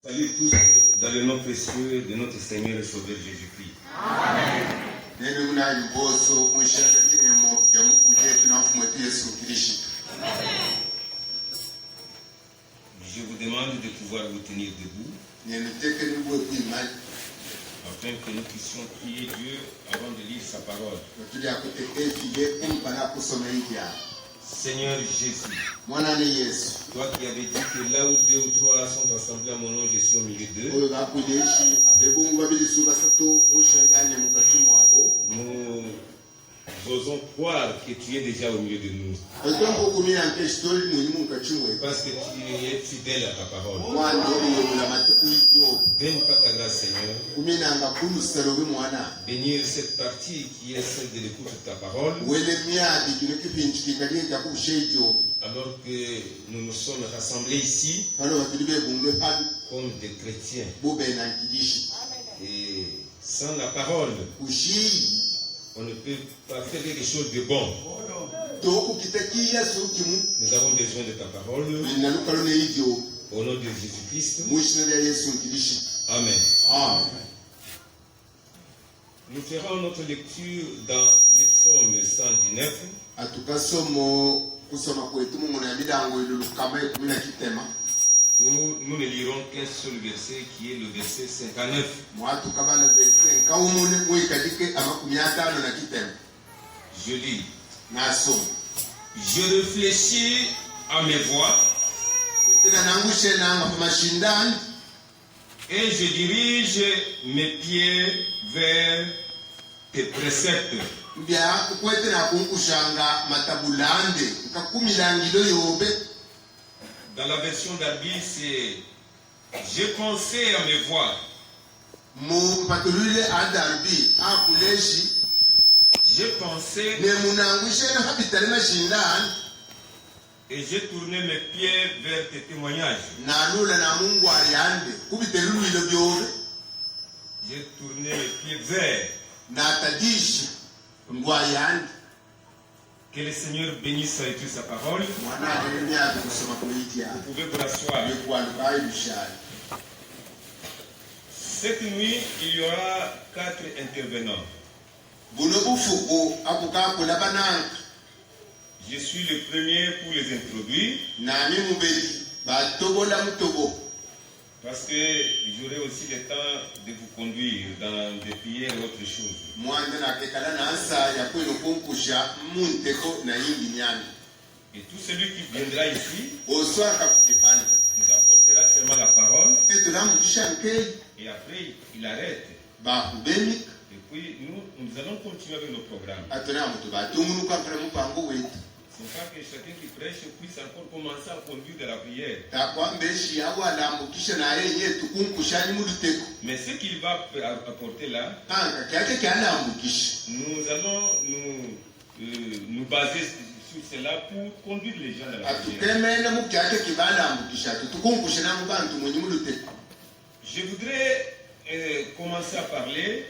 Salut tous dans le nom précieux de notre Seigneur et Sauveur Jésus-Christ. Amen. Je vous demande de pouvoir vous tenir debout afin que nous puissions prier Dieu avant de lire sa parole. Seigneur Jésus, toi qui avais dit que là où 2 ou 3 sont assemblés à mon nom, je suis au milieu d'eux. Nous osons croire que tu es déjà au milieu de nous. Parce que tu es fidèle à ta parole. Donne pas ta grâce, Seigneur. Bénir cette partie qui est celle de l'écoute de ta parole. Alors que nous nous sommes rassemblés ici comme des chrétiens. Et sans la parole, on ne peut pas faire quelque chose de bon. Nous avons besoin de ta parole. Au nom de Jésus-Christ. Amen. Nous ferons notre lecture dans le psaume 119. Nous ne lirons qu'un seul verset qui est le verset 59. Je lis. Je réfléchis à mes voies et je dirige mes pieds vers tes préceptes. Dans la version d'Albi, c'est j'ai pensé à mes voies. J'ai pensé et j'ai tourné mes pieds vers tes témoignages. J'ai tourné mes pieds vers. Que le Seigneur bénisse et écrire sa parole. Vous pouvez vous rasseoir. Cette nuit, il y aura 4 intervenants. Je suis le premier pour les introduire. Parce que j'aurai aussi le temps de vous conduire dans des prières et autres choses. Et tout celui qui viendra ici nous apportera seulement la parole. Et après, il arrête. Et puis, nous allons continuer avec nos programmes. C'est pas que chacun qui prêche puisse encore commencer à conduire de la prière. Mais ce qu'il va apporter là, nous allons nous baser sur cela pour conduire les gens de la prière. Je voudrais commencer à parler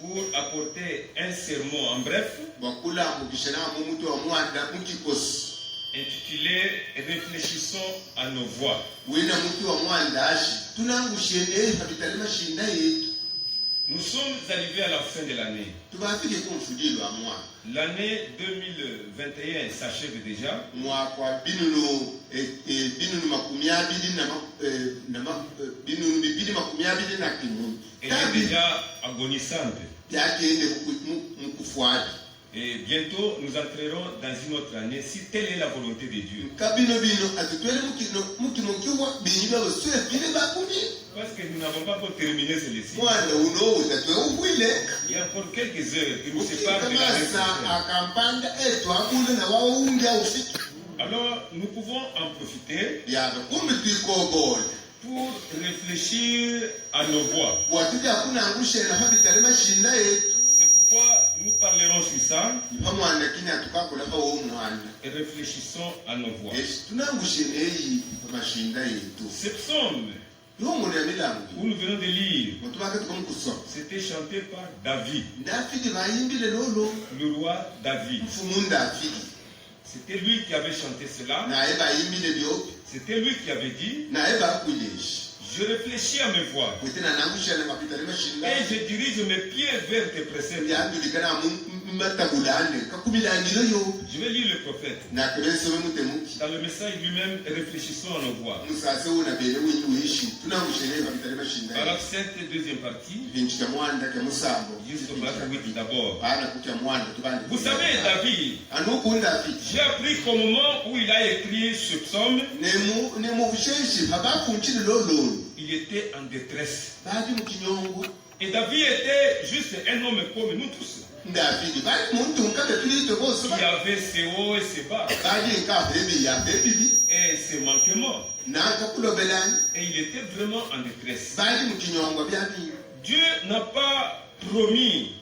pour apporter un sermon en bref intitulé Réfléchissons à nos voies. Nous sommes arrivés à la fin de l'année. L'année 2021 s'achève déjà. Elle est déjà agonisante. Et bientôt nous entrerons dans une autre année si telle est la volonté de Dieu. Parce que nous n'avons pas encore terminé celui-ci. Il y a encore quelques heures qui nous séparent de la réflexion. Alors nous pouvons en profiter pour réfléchir à nos voies. C'est pourquoi nous parlerons sur ça et réfléchissons à nos voies. Ce psaume où nous venons de lire, c'était chanté par David, le roi David. C'était lui qui avait chanté cela. C'était lui qui avait dit, je réfléchis à mes voies et je dirige mes pieds vers tes préceptes. Je vais lire le prophète. Dans le message lui-même, réfléchissons à nos voies. Paragraphe 7, deuxième partie. Juste au verset 8 d'abord. Vous savez, David, j'ai appris qu'au moment où il a écrit ce psaume, il était en détresse. Et David était juste un homme comme nous tous. Qui avait ses hauts et ses bas. Et ses manquements. Et il était vraiment en détresse. Dieu n'a pas promis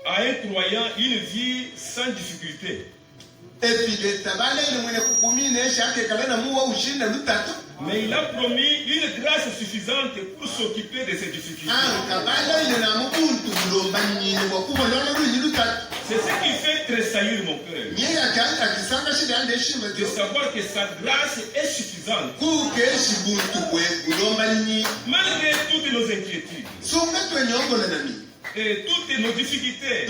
à un croyant une vie sans difficulté. Mais il a promis une grâce suffisante pour s'occuper de ses difficultés. C'est ce qui fait tressaillir mon cœur. De savoir que sa grâce est suffisante. Malgré toutes nos inquiétudes. Et toutes nos difficultés. Et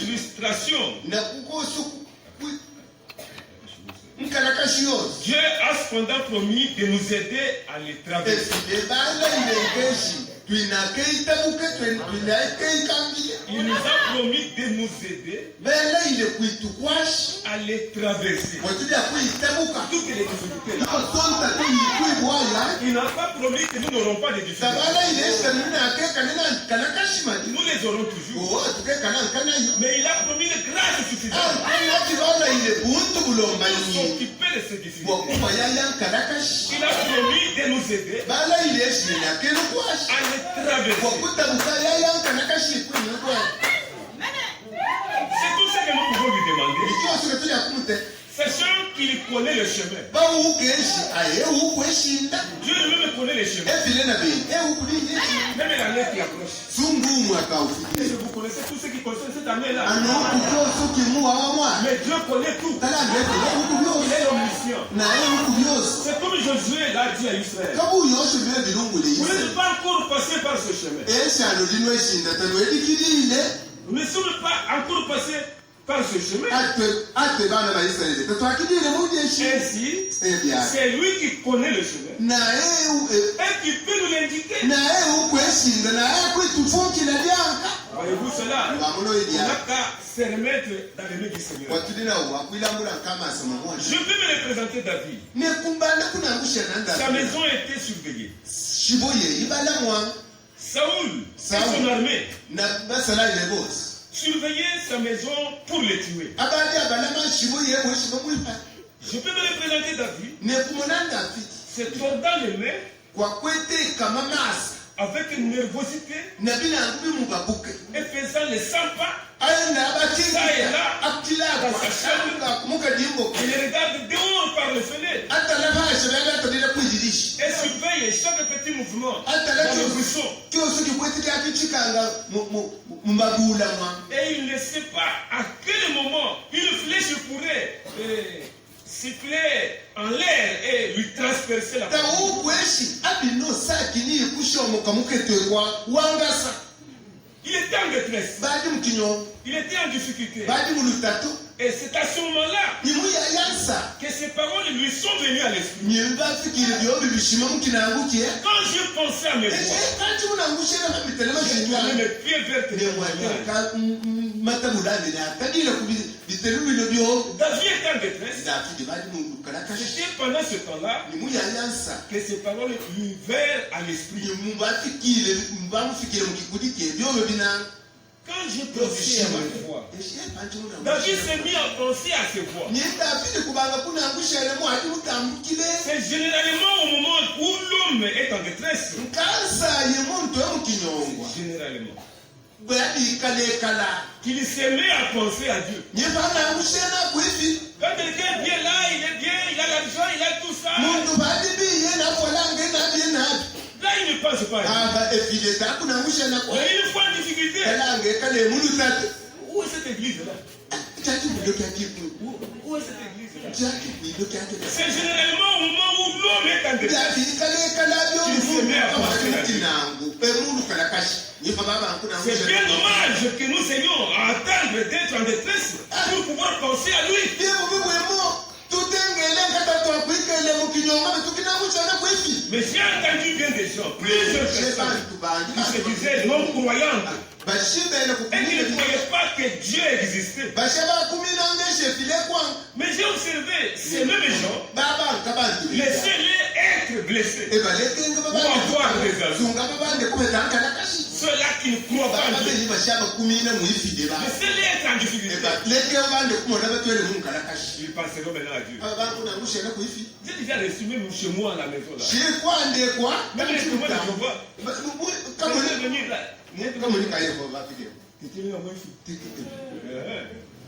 frustrations. Dieu a cependant promis de nous aider à les traverser. Il nous a promis de nous aider à les traverser. Toutes les difficultés. Il n'a pas promis que nous n'aurons pas de difficultés. Nous les aurons toujours. Mais il a promis une grâce suffisante pour s'occuper de ces difficultés. Il a promis de nous aider à les traverser. C'est tout ce que nous pouvons lui demander. Sachant qu'il connaît le chemin. Dieu lui-même connaît le chemin. Même la lettre qui approche. Et vous connaissez tout ce qui concerne cette année-là. Mais Dieu connaît tout. Il est omniscient. C'est comme Josué l'a dit à Israël. Vous n'êtes pas encore passé par ce chemin. Nous ne sommes pas encore passés par ce chemin. Ainsi, c'est lui qui connaît le chemin et qui peut nous l'indiquer. Voyez-vous cela? Il n'a qu'à se remettre dans les mains du Seigneur. Je vais me représenter David. Sa maison était surveillée. Saoul et son armée surveiller sa maison pour les tuer. Je peux me représenter David. C'est tordant les mains avec une nervosité et faisant les 100 pas. Ça et là, dans sa chambre, il regarde dehors par le fenêtre et surveille chaque petit mouvement dans le buisson. Et il ne sait pas à quel moment une flèche pourrait siffler en l'air et lui transpercer la peau. Il était en détresse. Il était en difficulté. Et c'est à ce moment-là que ces paroles lui sont venues à l'esprit. Quand je pensais à mes voix, je tournais mes pieds vers tes témoignages. David était en détresse. C'était pendant ce temps-là que ces paroles lui vinrent à l'esprit. Quand je pensais à ma voix, David s'est mis à penser à ses voix. C'est généralement au moment où l'homme est en détresse. Généralement. Qu'il s'est mis à penser à Dieu. Quand quelqu'un vient là, il est bien, il a l'argent, il a tout ça. Là, il ne pense pas à Dieu. Mais une fois en difficulté, où est cette église-là? Où Où est cette église-là? C'est généralement au moment où l'homme est en détresse qu'il se met à penser la vie. C'est bien dommage que nous ayons à attendre d'être en détresse pour pouvoir penser à lui. Mais j'ai entendu bien des gens, plusieurs personnes qui se disaient non croyantes et qui ne croyaient pas que Dieu existait. Mais j'ai observé ces mêmes gens, laissez-les être blessés ou avoir des amis. Ceux-là qui ne croient pas en Dieu, laissez-les être en difficulté. Ils penseront maintenant à Dieu. J'ai déjà reçu même chez moi à la maison là. Même les témoins de Jéhovah. Quand venir là.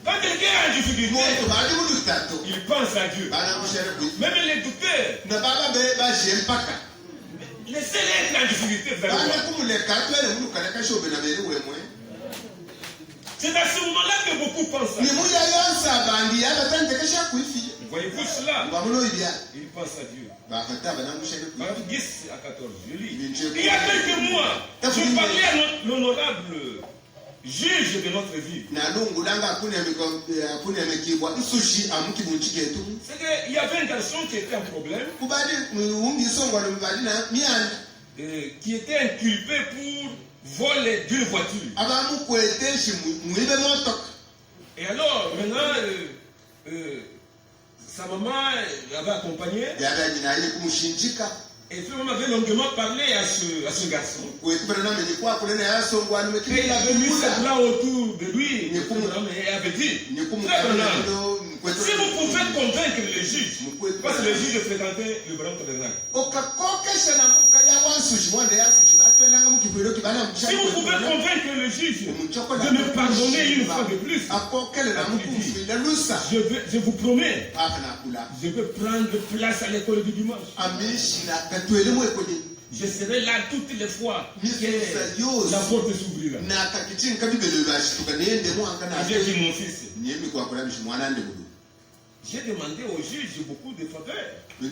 Quand quelqu'un est en difficulté, il pense à Dieu. Même les douteurs, laissez-les être en difficulté. C'est à ce moment-là que beaucoup pensent à Dieu. Voyez-vous cela? Il pense à Dieu. Paragraphe 10 à 14, je lis. Il y a quelques mois, je parlais à l'honorable juge de notre vie. C'est qu'il y avait un garçon qui était en problème, qui était inculpé pour vol d'une voiture. Et alors, maintenant, sa maman l'avait accompagné. Et puis on avait longuement parlé à ce garçon. Et il avait mis ses bras autour de lui et avait dit, si vous pouvez convaincre le juge, parce que le juge fréquentait le baron Tabernacle. Si vous pouvez convaincre le juge de me pardonner une fois de plus, je vous promets, je vais prendre place à l'école du dimanche. Je serai là toutes les fois que la porte s'ouvrira. J'ai dit mon fils. J'ai demandé au juge beaucoup de faveurs. Tu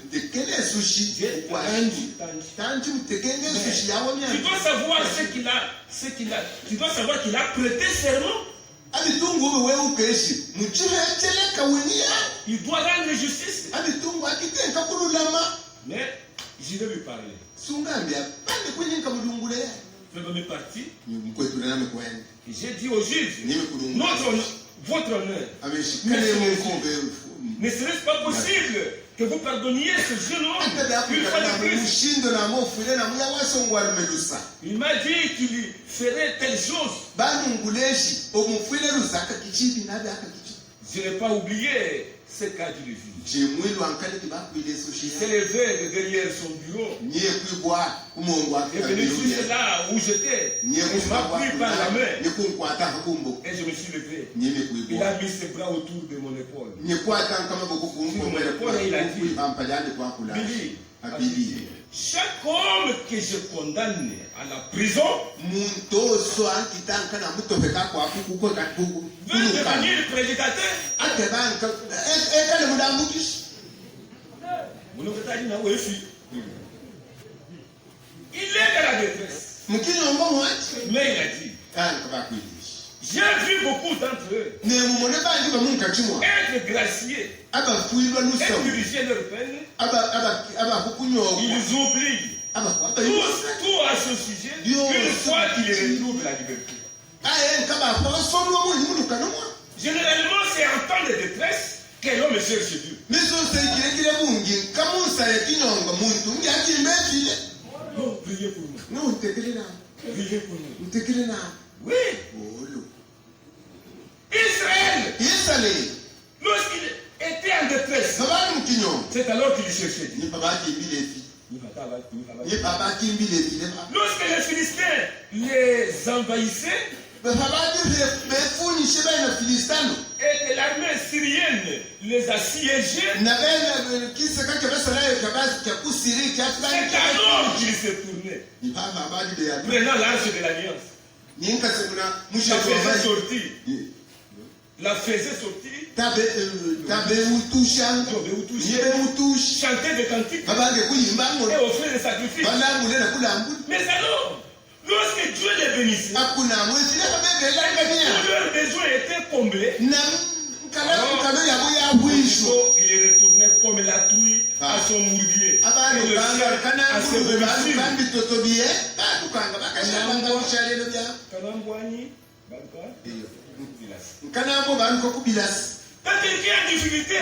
dois savoir tu dois savoir qu'il a prêté serment. Il doit rendre justice. Mais je vais lui parler. Je vais partir. J'ai dit au juge, votre honneur, ne serait-ce pas possible que vous pardonniez ce jeune homme une fois de plus? Il m'a dit qu'il ferait telle chose. Je n'ai pas oublié ce qu'a dit le juge. Il s'est levé derrière son bureau. Il est venu juste là où j'étais. Il m'a pris par la main. Et je me suis levé. Il a mis ses bras autour de mon épaule. Et il a dit, Billy, chaque homme que je condamne à la prison veut devenir prédicateur. Il est dans la détresse. Mais il a dit, j'ai vu beaucoup d'entre eux être graciés, être dirigés leur peine. Ils oublient tout à ce sujet une fois qu'ils retrouvent la liberté. Généralement, c'est en temps de détresse que l'homme cherche Dieu. Non, priez pour nous. Priez pour nous. Oui. Israël, lorsqu'il était en détresse, c'est alors qu'il cherchait Dieu. Lorsque les Philistins les envahissaient, et que l'armée syrienne les assiégeait, c'est alors qu'ils se tournaient, prenant l'arche de l'alliance. Ça faisait sortir la faisait sortir. Chanter des cantiques et offrir des sacrifices. Mais alors, lorsque Dieu les bénissait, tous leurs besoins étaient comblés. Il est retourné comme la truie à son mourvier. Et le chien à ses vomissures. Quand quelqu'un a difficulté,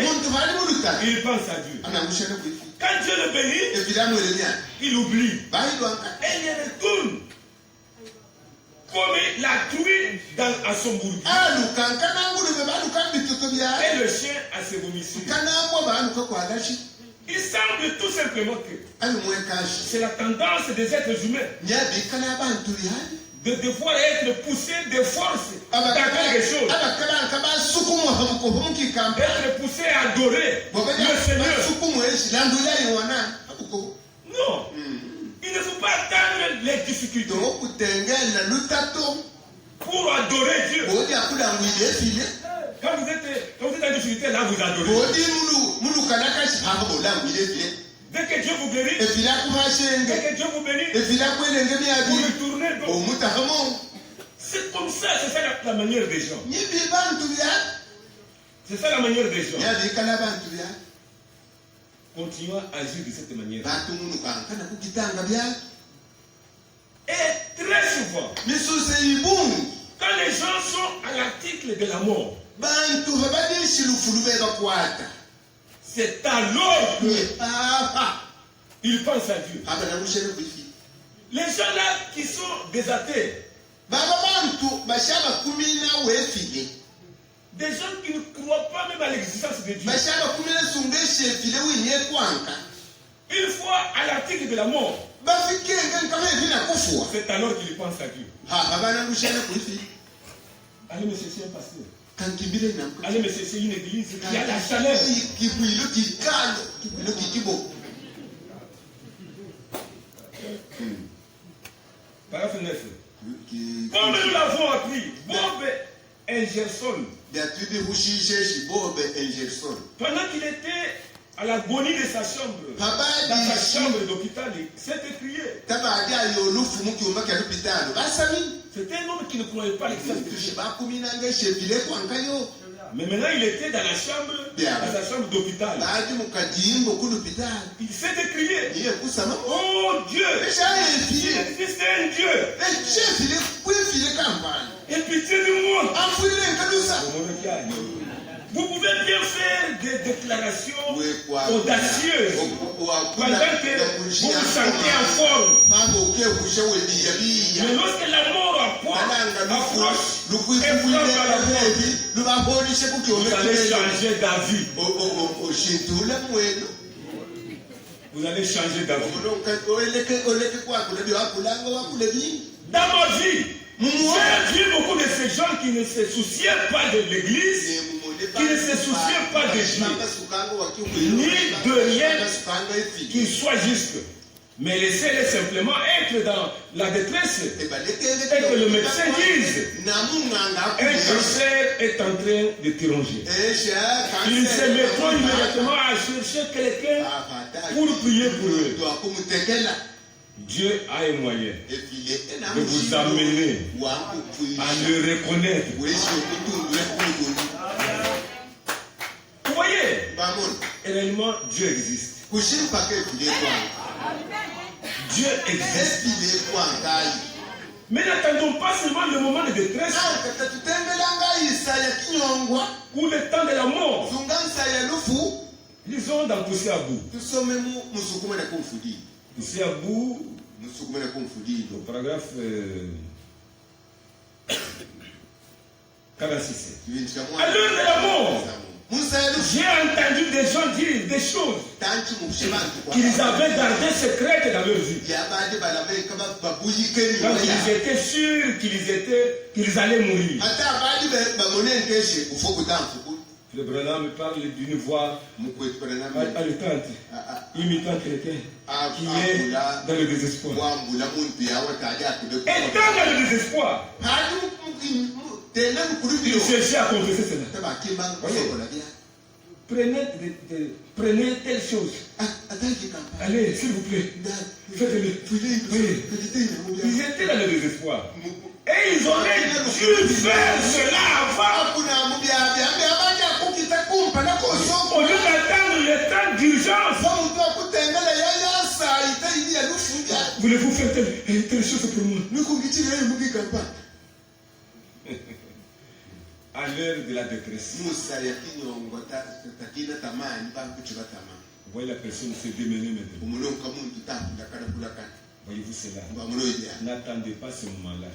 il pense à Dieu. Quand Dieu le bénit, il oublie. Et il retourne comme la truie à son bourbier. Et le chien à ses vomissures. Il semble tout simplement que c'est la tendance des êtres humains de devoir être poussé de force dans quelque chose. D'être poussé à adorer le Seigneur. Non. Il ne faut pas attendre les difficultés pour adorer Dieu. Quand vous êtes en difficulté, là vous adorez. Dès que Dieu vous bénit, vous retournez donc. C'est comme ça, c'est ça la manière des gens. C'est ça la manière des gens. Continuons à agir de cette manière. Et très souvent, quand les gens sont à l'article de la mort, c'est alors qu'ils pensent à Dieu. Les gens là qui sont des athées, des gens qui ne croient pas même à l'existence de Dieu, une fois à l'article de la mort, c'est alors qu'ils pensent à Dieu. Allez me chercher un pasteur. Allez me chercher une église qui a la chaleur. Paragraphe 9. Comme nous l'avons appris, Bob Engerson, pendant qu'il était à l'agonie de sa chambre, dans sa chambre d'hôpital, s'est écrié. C'était un homme qui ne croyait pas l'existence de Dieu. Mais maintenant il était dans la chambre, dans sa chambre d'hôpital. Il s'est écrié. Oh Dieu, il existe un Dieu. Et pitié de moi. Vous pouvez bien faire des déclarations audacieuses pendant que vous vous sentez en forme. Mais lorsque la mort approche et vous allez changer d'avis. Vous allez changer d'avis. Dans ma vie, j'ai vu beaucoup de ces gens qui ne se souciaient pas de l'église, qui ne se souciaient pas de Dieu, ni de rien qui soit juste. Mais laissez-les simplement être dans la détresse et que le médecin dise un cancer est en train de te ronger. Ils se mettront immédiatement à chercher quelqu'un pour prier pour eux. Dieu a un moyen de vous amener à le reconnaître. Vous voyez, réellement, Dieu existe. Dieu existe. Mais n'attendons pas seulement le moment de détresse ou le temps de la mort. Lisons dans Pousser à bout. Pousser à bout, au paragraphe 46. À l'heure de la mort, j'ai entendu des gens dire des choses qu'ils avaient gardées secrètes dans leur vie. Quand ils étaient sûrs qu'ils allaient mourir. Le Branham me parle d'une voix haletante, imitant quelqu'un qui est dans le désespoir. Et dans le désespoir, Il cherchait à confesser cela. Prenez telle chose. Allez, s'il vous plaît. Faites-le. Ils étaient dans le désespoir. Et ils auraient dû faire cela avant. Au lieu d'attendre le temps d'urgence. Voulez-vous faire telle chose pour moi? À l'heure de la détresse. Vous voyez la personne se démener maintenant. Voyez-vous cela? N'attendez pas ce moment-là.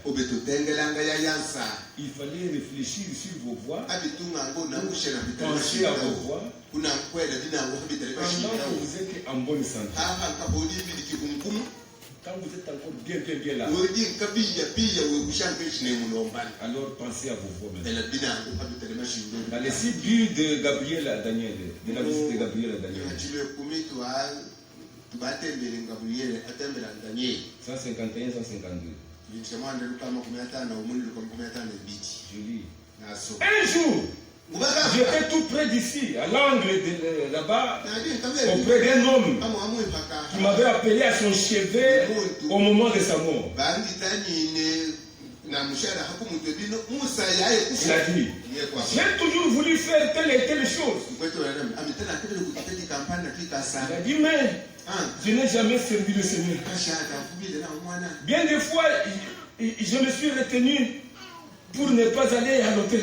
Il fallait réfléchir sur vos voix. Pensez à vos voix. Pendant que vous êtes en bonne santé. Quand vous êtes encore bien là. Alors pensez à vos voix maintenant. Dans les 6 buts de Gabriel à Daniel, de la visite de Gabriel à Daniel. 151, 152. Je lis. Un jour, j'étais tout près d'ici, à l'angle de là-bas, auprès d'un homme qui m'avait appelé à son chevet au moment de sa mort. Il a dit, j'ai toujours voulu faire telle et telle chose. Il a dit, mais je n'ai jamais servi le Seigneur. Bien des fois, je me suis retenu pour ne pas aller à l'hôtel.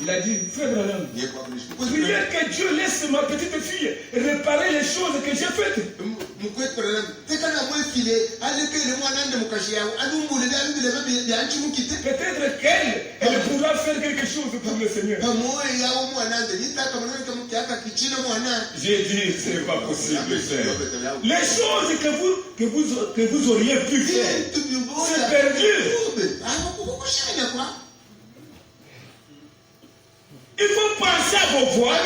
Il a dit, frère Branham, priez que Dieu laisse ma petite fille réparer les choses que j'ai faites. Peut-être qu'elle pourra faire quelque chose pour le Seigneur. J'ai dit, c'est pas possible, frère. Les choses que vous auriez pu faire, c'est perdu. Il faut penser à vos voix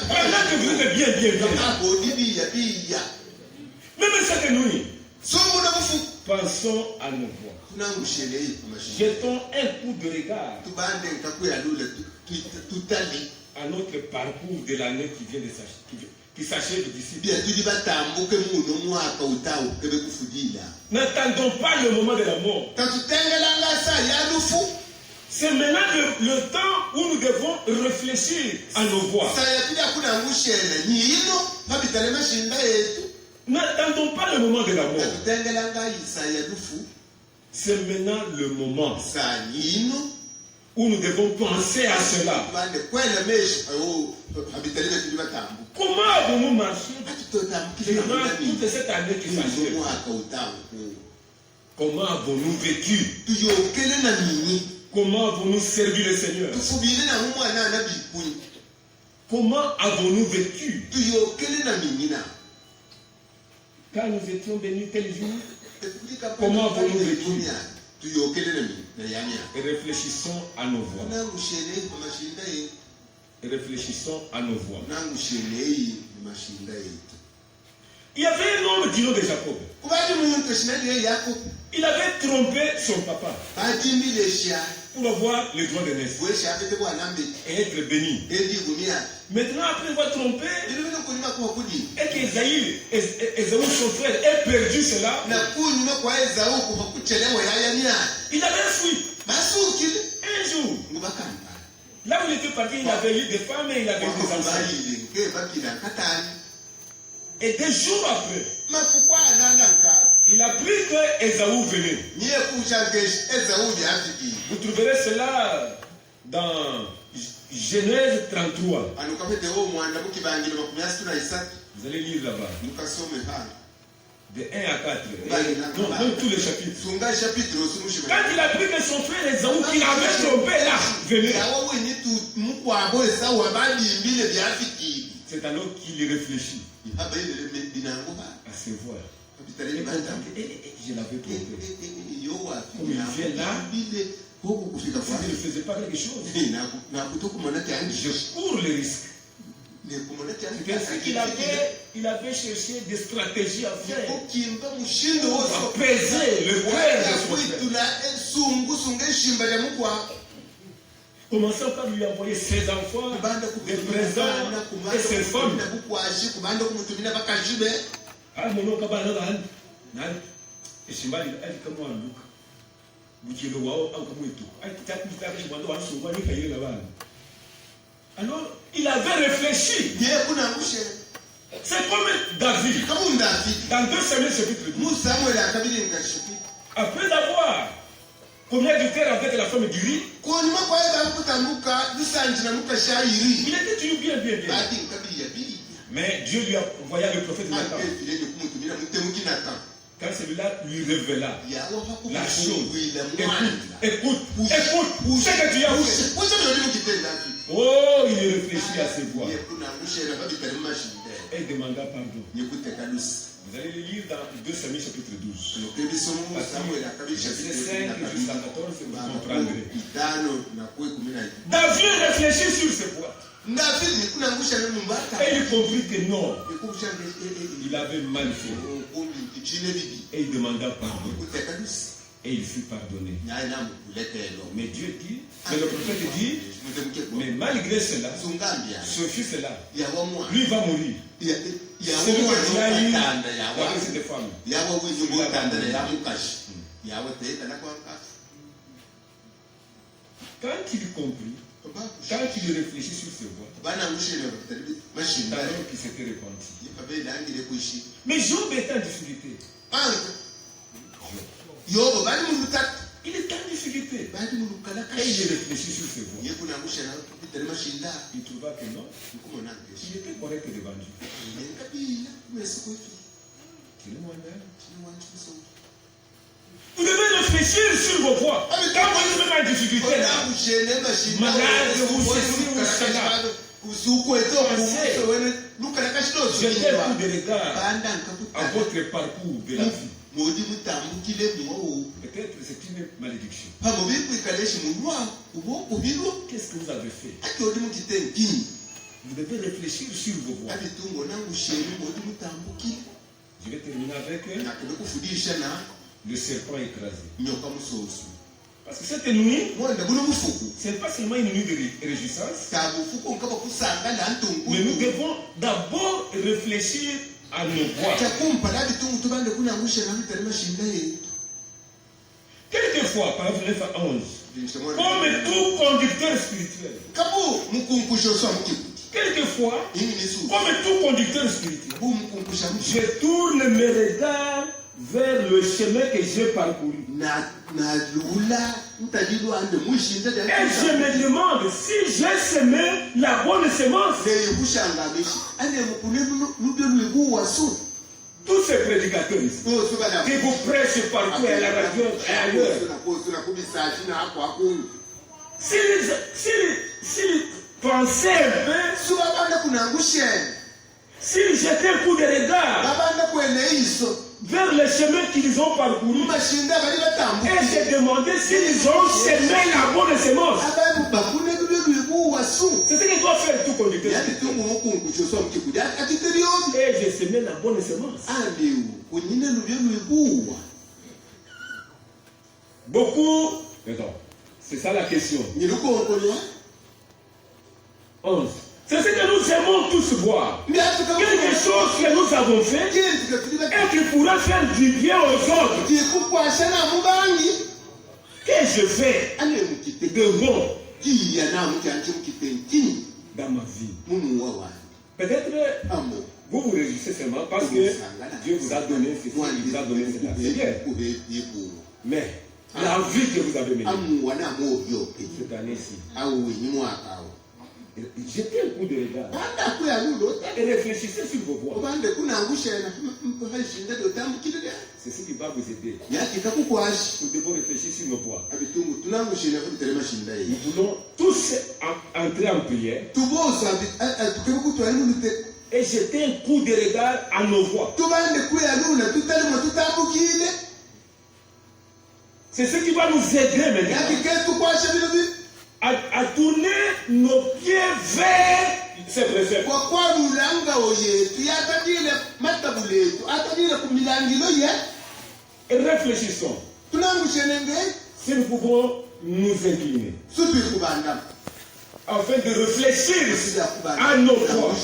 pendant que vous êtes bien. Même cette nuit, pensons à nos voix. Jetons un coup de regard à notre parcours de l'année qui vient de s'achever. Qui s'achève d'ici. N'attendons pas le moment de la mort. C'est maintenant le temps où nous devons réfléchir à nos voix. N'attendons pas le moment de la mort. C'est maintenant le moment où nous devons penser à cela. Comment avons-nous marché durant toute cette année qui s'achève? Comment avons-nous vécu? Comment avons-nous servi le Seigneur? Comment avons-nous vécu? Quand nous étions bénis tel jour, comment avons-nous vécu? Et réfléchissons à nos voix. Réfléchissons à nos voix. Il y avait un homme du nom de Jacob. Il avait trompé son papa pour avoir le droit de naissance et être béni. Maintenant, après avoir trompé, et qu'Ésaü, son frère, ait perdu cela, il avait fui. Un jour, là où il était parti, il avait eu des femmes et il avait eu des enfants. Et des jours après, il a appris que Ésaü venait. Vous trouverez cela dans Genèse 33. Vous allez lire là-bas. De 1 à 4. Donc tous les chapitres. Quand il a appris que son frère Ésaü, qu'il avait trompé là, venait. C'est alors qu'il réfléchit à se voir. Je l'avais trompé. Comme il vient là, si je ne faisais pas quelque chose, je cours le risque C'est ainsi qu'il avait cherché des stratégies à faire pour apaiser le cœur de son frère. Commençant par lui envoyer ses enfants, des présents et ses femmes. Alors, il avait réfléchi. C'est comme David. Dans 2 Samuel chapitre 12. Après avoir commis adultère avec la femme d'Uri, il était toujours bien. Mais Dieu lui a envoyé le prophète Nathan. Quand celui-là lui révéla la chose. Écoute, ce que tu as fait. Oh, il réfléchit à ses voix. Et il demanda pardon. Vous allez le lire dans 2 Samuel chapitre 12. Verset 5 jusqu'à 14, vous comprendrez. David réfléchit sur ses voix. Et il comprit que non, il avait mal fait. Et il demanda pardon. Et il fut pardonné. Mais Dieu dit, mais le prophète dit, mais malgré cela, ce fils-là, lui va mourir. Celui que tu as eu avec cette femme. Quand il comprit, quand il réfléchit sur ses voix, alors qu'il s'était repenti. Mais Job était en difficulté. Il est en difficulté. Et il réfléchit sur ses voix. Il trouva que non, il était correct devant Dieu. Vous devez réfléchir sur vos voix. Quand vous êtes en difficulté, malade, vous ceci ou cela, jetez un coup de regard à votre parcours de la vie. Peut-être c'est une malédiction. Qu'est-ce que vous avez fait? Vous devez réfléchir sur vos voix. Je vais terminer avec le serpent écrasé. Parce que cette nuit, ce n'est pas seulement une nuit de réjouissance, mais nous devons d'abord réfléchir à nos voix. Quelquefois, par exemple, 9 à 11, comme tout conducteur spirituel, quelquefois, comme tout conducteur spirituel, je tourne mes regards vers le chemin que j'ai parcouru. Et je me demande si j'ai semé la bonne semence. Tous ces prédicateurs ici, qui vous prêchent partout à la radio et ailleurs, s'ils pensaient un peu, s'ils jetaient un coup de regard vers le chemin qu'ils ont parcouru, et se demandaient s'ils ont semé la bonne semence. C'est ce que doit faire tout conducteur. Et j'ai semé la bonne semence. Beaucoup. C'est ça la question. 11. C'est ce que nous aimons tous voir. Quelque chose que nous avons fait et qui pourra faire du bien aux autres. Que je fais de bon dans ma vie. Peut-être vous vous réjouissez seulement parce que Dieu vous a donné ceci, il vous a donné cela. C'est bien. Mais la vie que vous avez menée cette année-ci, jetez un coup de regard et réfléchissez sur vos voix. C'est ce qui va vous aider. Nous devons réfléchir sur nos voix. Nous voulons tous entrer en prière et jeter un coup de regard à nos voix. C'est ce qui va nous aider maintenant à tourner nos pieds vers ces préceptes. Et réfléchissons. Si nous pouvons nous incliner afin de réfléchir à nos foi.